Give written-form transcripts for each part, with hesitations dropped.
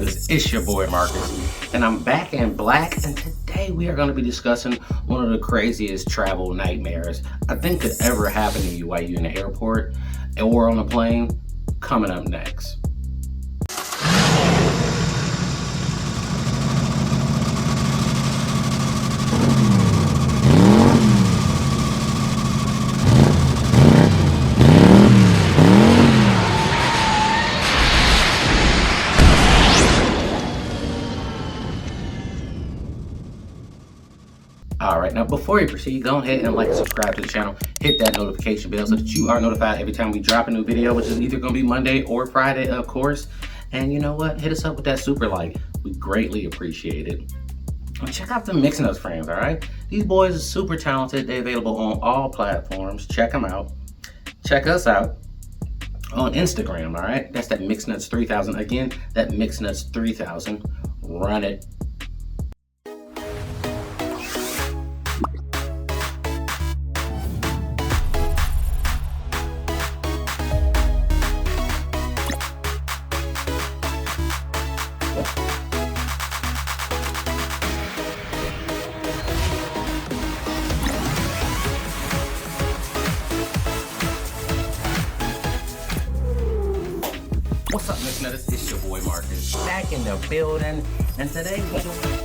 Nutters, it's your boy Marcus, and I'm back in black, and today we are going to be discussing one of the craziest travel nightmares I think could ever happen to you while you're in the airport or on a plane, coming up next. Alright, now before you proceed, go ahead and like and subscribe to the channel. Hit that notification bell so that you are notified every time we drop a new video, which is either going to be Monday or Friday, of course. And you know what? Hit us up with that super like. We greatly appreciate it. And check out the Mixed Nuts friends, alright? These boys are super talented. They're available on all platforms. Check them out. Check us out on Instagram, alright? That's that Mixed Nuts 3000. Again, that Mixed Nuts 3000. Run it. What's up, Mixed Nutters? It's your boy Marcus, back in the building, and today we're doing...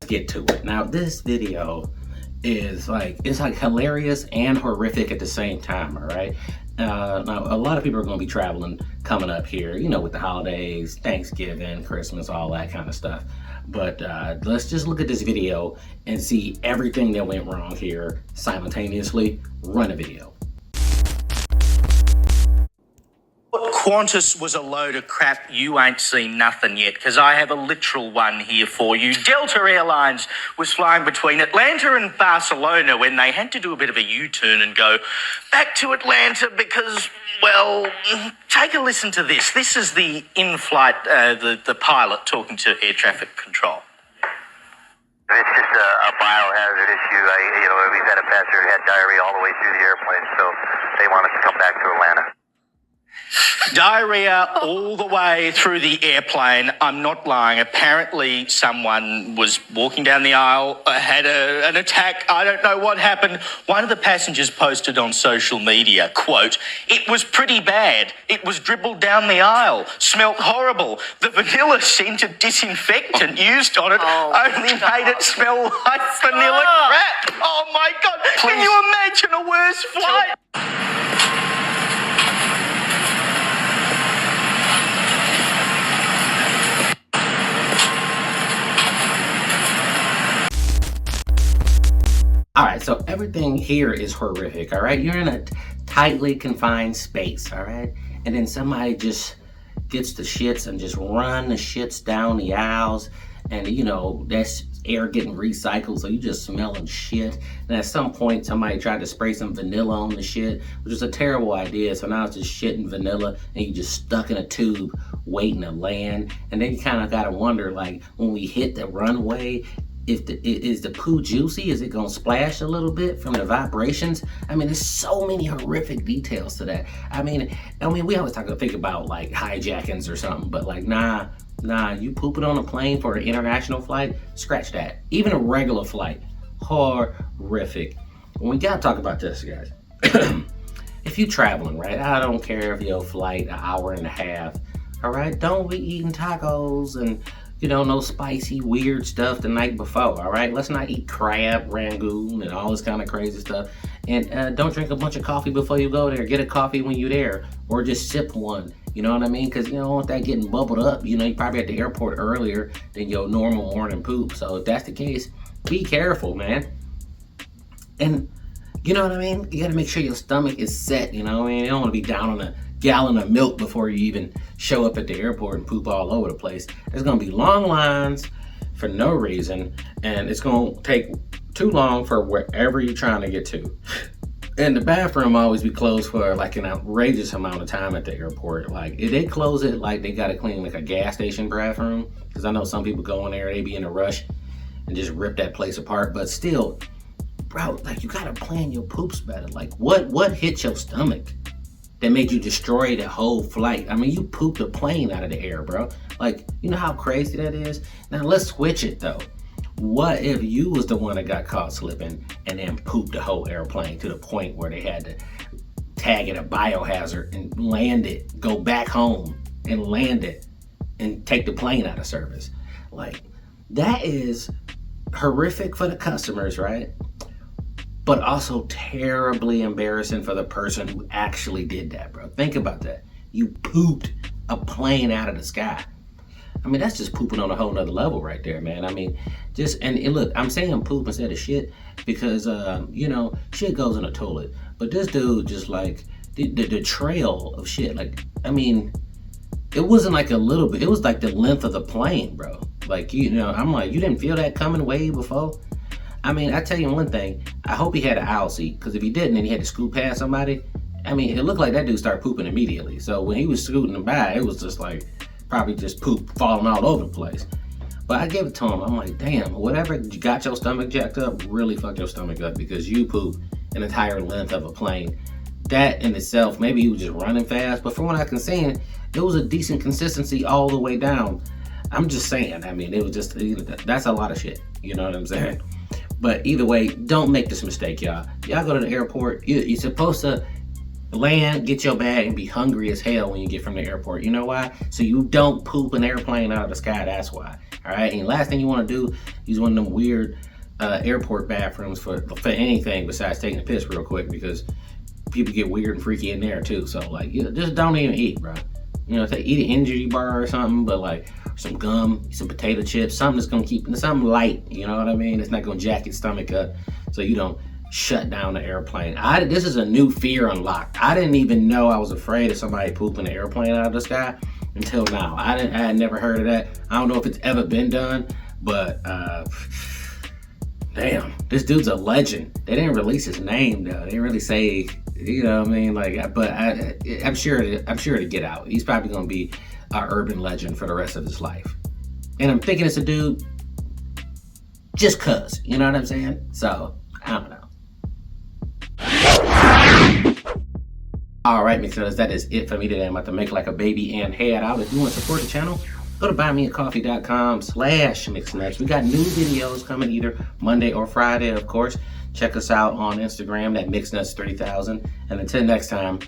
Get to it. Now this video is like, it's like hilarious and horrific at the same time, all right? Now a lot of people are going to be traveling coming up here, you know, with the holidays, Thanksgiving, Christmas, all that kind of stuff. But let's just look at this video and see everything that went wrong here simultaneously. Run a video. Qantas was a load of crap. You ain't seen nothing yet, because I have a literal one here for you. Delta Airlines was flying between Atlanta and Barcelona when they had to do a bit of a U-turn and go back to Atlanta because, well, take a listen to this. This is the in-flight, the pilot talking to air traffic control. It's just a biohazard issue. We've had a passenger who had diarrhea all the way through the airplane, so they want us to come back to Atlanta. Diarrhea all the way through the airplane. I'm not lying. Apparently someone was walking down the aisle, had an attack. I don't know what happened. One of the passengers posted on social media, quote, "It was pretty bad. It was dribbled down the aisle. Smelt horrible. The vanilla scented disinfectant used on it only made it smell like vanilla crap." Oh my God. Please. Can you imagine a worse flight? All right, so everything here is horrific, all right? You're in a tightly confined space, all right? And then somebody just gets the shits and just run the shits down the aisles, and you know, that's air getting recycled, so you just smelling shit. And at some point, somebody tried to spray some vanilla on the shit, which was a terrible idea, so now it's just shit and vanilla, and you just stuck in a tube waiting to land. And then you kind of gotta wonder, like, when we hit the runway, is the poo juicy? Is it gonna splash a little bit from the vibrations? I mean, there's so many horrific details to that. I mean, we always think about like hijackings or something, but like, nah, you pooping on a plane for an international flight? Scratch that. Even a regular flight, horrific. We gotta talk about this, guys. If you traveling, right? I don't care if your flight an hour and a half, all right? Don't be eating tacos and, you know, no spicy, weird stuff the night before, all right? Let's not eat crab, rangoon, and all this kind of crazy stuff. And don't drink a bunch of coffee before you go there. Get a coffee when you're there, or just sip one. You know what I mean? Because you don't want that getting bubbled up. You know, you're probably at the airport earlier than your normal morning poop. So if that's the case, be careful, man. And you know what I mean? You gotta make sure your stomach is set, you know what I mean? You don't wanna be down on a gallon of milk before you even show up at the airport and poop all over the place. There's gonna be long lines for no reason, and it's gonna take too long for wherever you're trying to get to. And the bathroom always be closed for like an outrageous amount of time at the airport. Like if they close it like they gotta clean like a gas station bathroom, because I know some people go in there, they be in a rush and just rip that place apart. But still, bro, like you gotta plan your poops better. Like what hit your stomach that made you destroy the whole flight? I mean, you pooped a plane out of the air, bro. Like, you know how crazy that is? Now let's switch it though. What if you was the one that got caught slipping and then pooped the whole airplane to the point where they had to tag it a biohazard and land it, go back home and land it and take the plane out of service? Like, that is horrific for the customers, right? But also terribly embarrassing for the person who actually did that, bro. Think about that. You pooped a plane out of the sky. I mean, that's just pooping on a whole nother level right there, man. I mean, and look, I'm saying poop instead of shit because, you know, shit goes in the toilet. But this dude just like, the trail of shit, like, I mean, it wasn't like a little bit. It was like the length of the plane, bro. Like, you know, I'm like, you didn't feel that coming way before? I mean, I tell you one thing. I hope he had an aisle seat, because if he didn't and he had to scoot past somebody, I mean, it looked like that dude started pooping immediately. So when he was scooting by, it was just like, probably just poop falling all over the place. But I gave it to him. I'm like, damn, whatever you got your stomach jacked up really fucked your stomach up because you pooped an entire length of a plane. That in itself, maybe he was just running fast, but from what I can see, it was a decent consistency all the way down. I'm just saying, I mean, it was just, that's a lot of shit. You know what I'm saying? But either way, don't make this mistake, y'all. Y'all go to the airport, you're supposed to land, get your bag, and be hungry as hell when you get from the airport. You know why? So you don't poop an airplane out of the sky, that's why. All right, and last thing you want to do, use one of them weird airport bathrooms for anything besides taking a piss real quick, because people get weird and freaky in there too. So like, just don't even eat, bro. You know, eat an energy bar or something, but like some gum, some potato chips, something that's gonna keep, something light, you know what I mean? It's not gonna jack your stomach up so you don't shut down the airplane. This is a new fear unlocked. I didn't even know I was afraid of somebody pooping an airplane out of the sky until now. I had never heard of that. I don't know if it's ever been done, but damn, this dude's a legend. They didn't release his name though. They didn't really say, you know what I mean? Like, but I'm sure to get out. He's probably gonna be an urban legend for the rest of his life. And I'm thinking it's a dude just cuz, you know what I'm saying? So, I don't know. Alright, mixers, that is it for me today. I'm about to make like a baby and head out. If you want to support the channel, go to buymeacoffee.com/mixnuts. We got new videos coming either Monday or Friday, of course. Check us out on Instagram at mixnuts3000. And until next time,